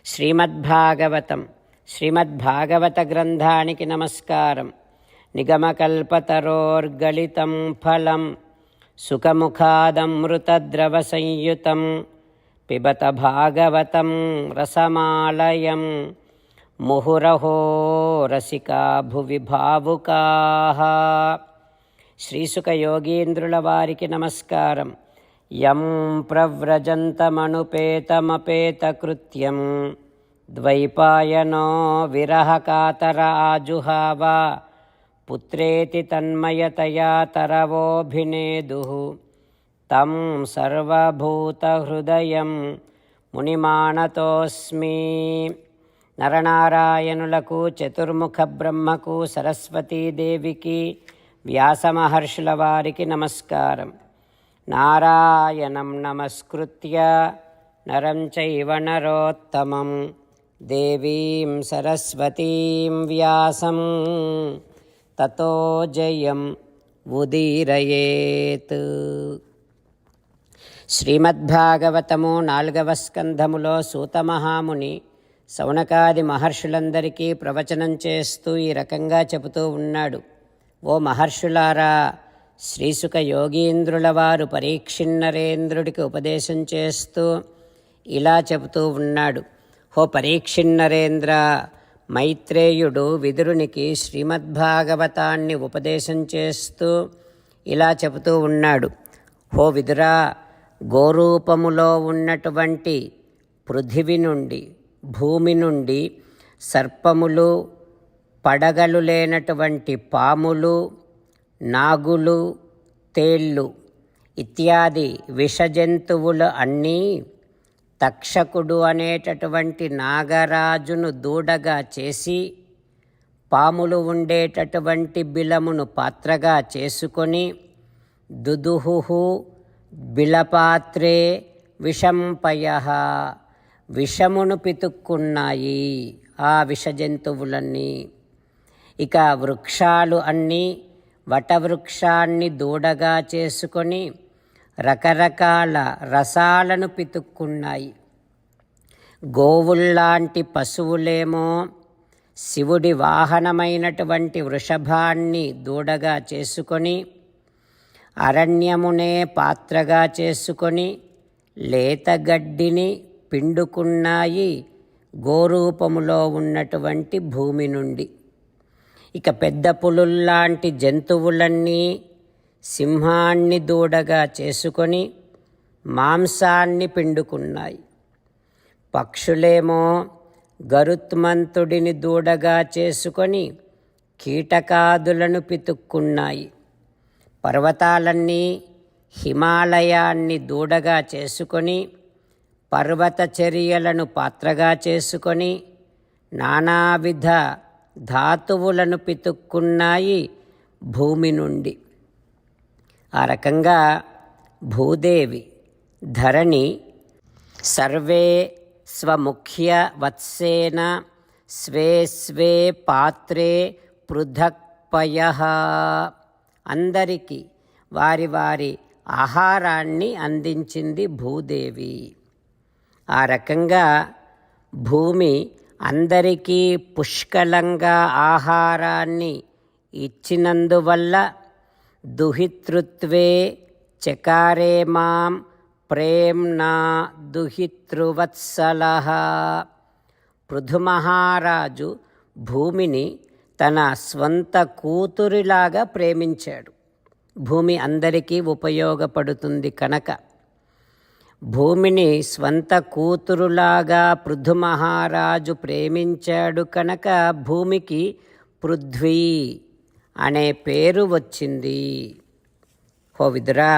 శ్రీమద్భాగవతం శ్రీమద్భాగవత గ్రంథానికి నమస్కారం. నిగమకల్పతరోర్గళితం ఫలం సుఖముఖాదమృతద్రవ సంయుతం పిబత భాగవతం రసమాలయం ముహురహో రసికా భువి భావుకాః. శ్రీసుఖ యోగీంద్రుల వారికి నమస్కారం. యం ప్రవ్రజంతమనుపేతమపేతకృత్యం ద్వైపాయనో విరహకాతర ఆజుహావ పుత్రేతి తన్మయతయా తరవోభినేదుః తం సర్వభూతహృదయం మునిమానతోస్మి. నరనారాయణులకు, చతుర్ముఖ బ్రహ్మకు, సరస్వతీదేవికి, వ్యాసమహర్షుల వారికి నమస్కారం. నారాయణం నమస్కృత్య నరం చైవ నరోత్తమం దేవీం సరస్వతీం వ్యాసం తతో జయం ఉదీరయేత్. శ్రీమద్భాగవతము 4వ స్కంధములో సూతమహాముని శౌనకాది మహర్షులందరికీ ప్రవచనం చేస్తూ ఈ రకంగా చెబుతూ ఉన్నాడు. ఓ మహర్షులారా, శ్రీసుఖ యోగీంద్రుల వారు పరీక్షిన్నరేంద్రుడికి ఉపదేశం చేస్తూ ఇలా చెబుతూ ఉన్నాడు. హో పరీక్షిన్నరేంద్ర, మైత్రేయుడు విదురునికి శ్రీమద్భాగవతాన్ని ఉపదేశం చేస్తూ ఇలా చెబుతూ ఉన్నాడు. హో విదురా, గోరూపములో ఉన్నటువంటి పృథివి నుండి, భూమి నుండి సర్పములు, పడగలు లేనటువంటి పాములు, నాగులు, తేళ్ళు ఇత్యాది విషజంతువులు అన్నీ తక్షకుడు అనేటటువంటి నాగరాజును దూడగా చేసి, పాములు ఉండేటటువంటి బిలమును పాత్రగా చేసుకొని, దుదుహు బిలపాత్రే విషంపయః విషమును పితుక్కున్నాయి ఆ విషజంతువులన్నీ. ఇక వృక్షాలు అన్నీ వటవృక్షాన్ని దూడగా చేసుకొని రకరకాల రసాలను పితుక్కున్నాయి. గోవుల్లాంటి పశువులేమో శివుడి వాహనమైనటువంటి వృషభాన్ని దూడగా చేసుకొని, అరణ్యమునే పాత్రగా చేసుకొని లేతగడ్డిని పిండుకున్నాయి గోరూపములో ఉన్నటువంటి భూమి నుండి. ఇక పెద్ద పులుల్లాంటి జంతువులన్నీ సింహాన్ని దూడగా చేసుకొని మాంసాన్ని పిండుకున్నాయి. పక్షులేమో గరుత్మంతుడిని దూడగా చేసుకొని కీటకాదులను పితుక్కున్నాయి. పర్వతాలన్నీ హిమాలయాన్ని దూడగా చేసుకొని పర్వతచర్యలను పాత్రగా చేసుకొని నానావిధ ధాతువులను పితుక్కున్నాయి భూమి నుండి. ఆ రకంగా భూదేవి, ధరణి సర్వే స్వముఖ్య వత్సేన స్వే స్వే పాత్రే పృథక్పయః అందరికీ వారి వారి ఆహారాన్ని అందించింది భూదేవి. ఆ రకంగా భూమి అందరికీ పుష్కలంగా ఆహారాన్ని ఇచ్చినందువల్ల దుహితృత్వే చకారే మాం ప్రేమ్నా దుహితృవత్సలః. పృథుమహారాజు భూమిని తన స్వంత కూతురిలాగా ప్రేమించాడు. భూమి అందరికీ ఉపయోగపడుతుంది కనుక భూమిని స్వంత కూతురులాగా పృథుమహారాజు ప్రేమించాడు కనుక భూమికి పృథ్వీ అనే పేరు వచ్చింది. హో విదురా,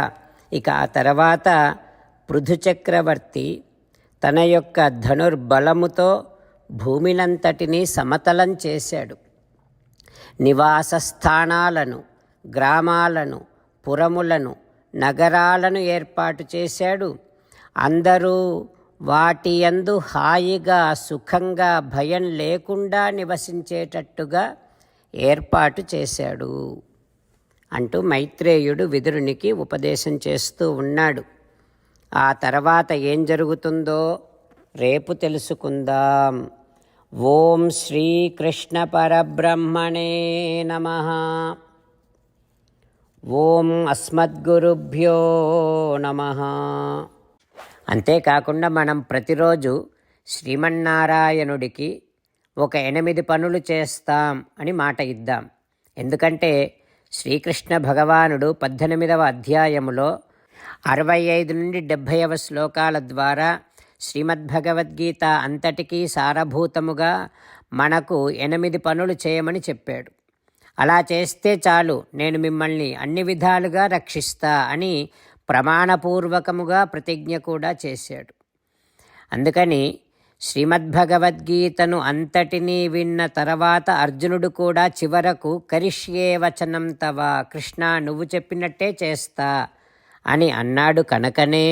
ఇక ఆ తర్వాత పృథు చక్రవర్తి తన యొక్క ధనుర్బలముతో భూమినంతటినీ సమతలం చేశాడు. నివాస స్థానాలను, గ్రామాలను, పురములను, నగరాలను ఏర్పాటు చేశాడు. అందరూ వాటి యందు హాయిగా, సుఖంగా, భయం లేకుండా నివసించేటట్టుగా ఏర్పాటు చేశాడు అంటూ మైత్రేయుడు విదురునికి ఉపదేశం చేస్తూ ఉన్నాడు. ఆ తర్వాత ఏం జరుగుతుందో రేపు తెలుసుకుందాం. ఓం శ్రీకృష్ణ పరబ్రహ్మణే నమః. ఓం అస్మద్గురుభ్యో నమః. అంతేకాకుండా మనం ప్రతిరోజు శ్రీమన్నారాయణుడికి ఒక 8 పనులు చేస్తాం అని మాట ఇద్దాం. ఎందుకంటే శ్రీకృష్ణ భగవానుడు 18వ అధ్యాయములో 65 నుండి 70వ శ్లోకాల ద్వారా శ్రీమద్భగవద్గీత అంతటికీ సారభూతముగా మనకు 8 పనులు చేయమని చెప్పాడు. అలా చేస్తే చాలు, నేను మిమ్మల్ని అన్ని విధాలుగా రక్షిస్తా అని ప్రమాణపూర్వకముగా ప్రతిజ్ఞ కూడా చేశాడు. అందుకని శ్రీమద్భగవద్గీతను అంతటినీ విన్న తర్వాత అర్జునుడు కూడా చివరకు కరిష్యే వచనం తవ, కృష్ణ నువ్వు చెప్పినట్టే చేస్తా అని అన్నాడు. కనుకనే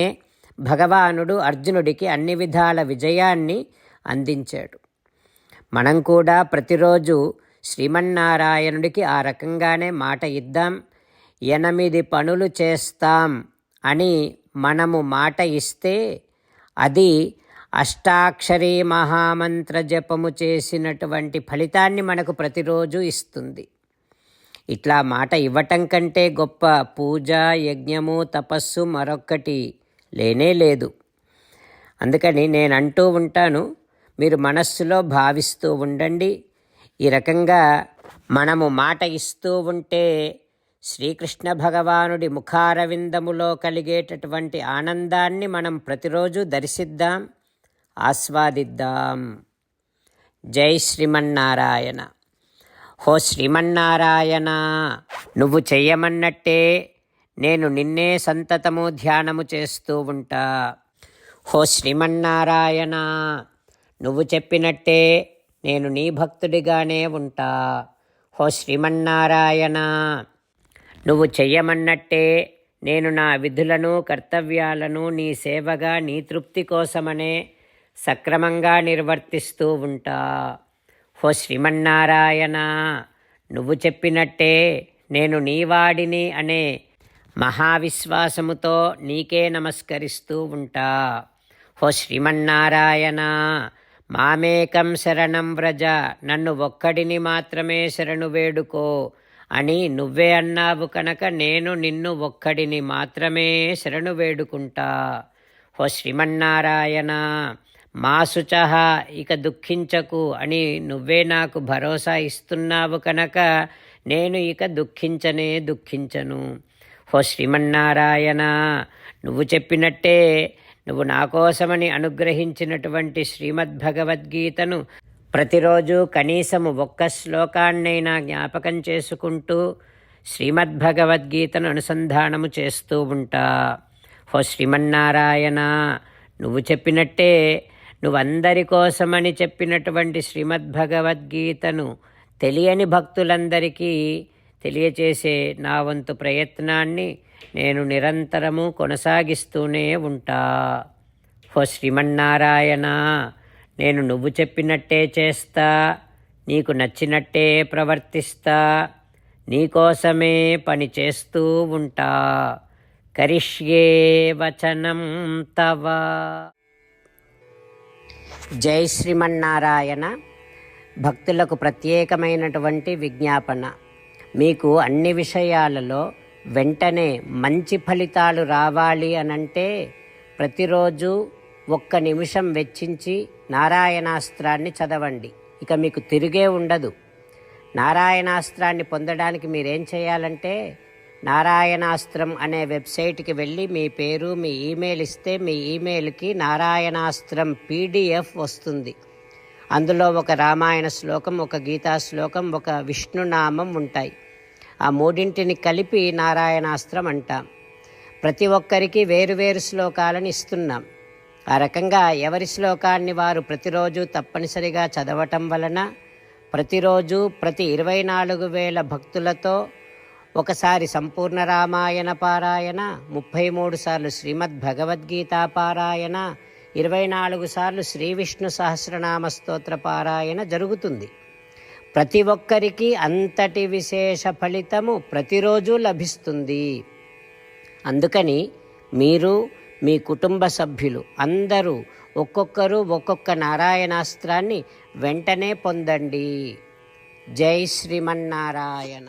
భగవానుడు అర్జునుడికి అన్ని విధాల విజయాన్ని అందించాడు. మనం కూడా ప్రతిరోజు శ్రీమన్నారాయణుడికి ఆ రకంగానే మాట ఇద్దాం. 8 పనులు చేస్తాం అని మనము మాట ఇస్తే అది అష్టాక్షరీ మహామంత్ర జపము చేసినటువంటి ఫలితాన్ని మనకు ప్రతిరోజు ఇస్తుంది. ఇట్లా మాట ఇవ్వటం కంటే గొప్ప పూజ, యజ్ఞము, తపస్సు మరొక్కటి లేనే లేదు. అందుకని నేను అంటూ ఉంటాను, మీరు మనస్సులో భావిస్తూ ఉండండి. ఈ రకంగా మనము మాట ఇస్తూ ఉంటే శ్రీకృష్ణ భగవానుడి ముఖారవిందములో కలిగేటటువంటి ఆనందాన్ని మనం ప్రతిరోజు దర్శిద్దాం, ఆస్వాదిద్దాం. జై శ్రీమన్నారాయణ. హో శ్రీమన్నారాయణ, నువ్వు చెయ్యమన్నట్టే నేను నిన్నే సంతతము ధ్యానము చేస్తూ ఉంటా. హో శ్రీమన్నారాయణ, నువ్వు చెప్పినట్టే నేను నీ భక్తుడిగానే ఉంటా. హో శ్రీమన్నారాయణ, నువ్వు చెయ్యమన్నట్టే నేను నా విధులను, కర్తవ్యాలను నీ సేవగా, నీ తృప్తి కోసమనే సక్రమంగా నిర్వర్తిస్తూ ఉంటా. హో శ్రీమన్నారాయణ, నువ్వు చెప్పినట్టే నేను నీవాడిని అనే మహావిశ్వాసముతో నీకే నమస్కరిస్తూ ఉంటా. హో శ్రీమన్నారాయణ, మామేకం శరణం వ్రజ, నన్ను ఒక్కడిని మాత్రమే శరణు వేడుకో అని నువ్వే అన్నావు కనుక నేను నిన్ను ఒక్కడిని మాత్రమే శరణు వేడుకుంటా. హో శ్రీమన్నారాయణ, మా శుచః, ఇక దుఃఖించకు అని నువ్వే నాకు భరోసా ఇస్తున్నావు కనుక నేను ఇక దుఃఖించను. హో శ్రీమన్నారాయణ, నువ్వు చెప్పినట్టే నువ్వు నా కోసమని అనుగ్రహించినటువంటి శ్రీమద్భగవద్గీతను ప్రతిరోజు కనీసము 1 శ్లోకాన్నైనా జ్ఞాపకం చేసుకుంటూ శ్రీమద్భగవద్గీతను అనుసంధానము చేస్తూ ఉంటా. హో శ్రీమన్నారాయణ, నువ్వు చెప్పినట్టే నువ్వందరి కోసమని చెప్పినటువంటి శ్రీమద్భగవద్గీతను తెలియని భక్తులందరికీ తెలియచేసే నా వంతు ప్రయత్నాన్ని నేను నిరంతరము కొనసాగిస్తూనే ఉంటా. హో శ్రీమన్నారాయణ, నేను నువ్వు చెప్పినట్టే చేస్తా, నీకు నచ్చినట్టే ప్రవర్తిస్తా, నీకోసమే పని చేస్తూ ఉంటా. కరిష్యే వచనం తవ. జై శ్రీమన్నారాయణ. భక్తులకు ప్రత్యేకమైనటువంటి విజ్ఞాపన. మీకు అన్ని విషయాలలో వెంటనే మంచి ఫలితాలు రావాలి అనంటే ప్రతిరోజు 1 నిమిషం వెచ్చించి నారాయణాస్త్రాన్ని చదవండి. ఇక మీకు తిరిగే ఉండదు. నారాయణాస్త్రాన్ని పొందడానికి మీరేం చేయాలంటే నారాయణాస్త్రం అనే వెబ్సైట్కి వెళ్ళి మీ పేరు, మీ ఈమెయిల్ ఇస్తే మీ ఈమెయిల్కి నారాయణాస్త్రం PDF వస్తుంది. అందులో ఒక రామాయణ శ్లోకం, ఒక గీతా శ్లోకం, ఒక విష్ణునామం ఉంటాయి. ఆ 3ంటిని కలిపి నారాయణాస్త్రం అంటాం. ప్రతి ఒక్కరికి వేరువేరు శ్లోకాలను ఇస్తున్నాం. ఆ రకంగా ఎవరి శ్లోకాన్ని వారు ప్రతిరోజు తప్పనిసరిగా చదవటం వలన ప్రతిరోజు ప్రతి 24,000 భక్తులతో ఒకసారి సంపూర్ణ రామాయణ పారాయణ, 33 సార్లు శ్రీమద్భగవద్గీత పారాయణ, 24 సార్లు శ్రీ విష్ణు సహస్రనామ స్తోత్ర పారాయణ జరుగుతుంది. ప్రతి ఒక్కరికి అంతటి విశేష ఫలితము ప్రతిరోజు లభిస్తుంది. అందుకని మీరు, మీ కుటుంబ సభ్యులు అందరూ ఒక్కొక్కరు ఒక్కొక్క నారాయణాస్త్రాన్ని వెంటనే పొందండి. జై శ్రీమన్నారాయణ.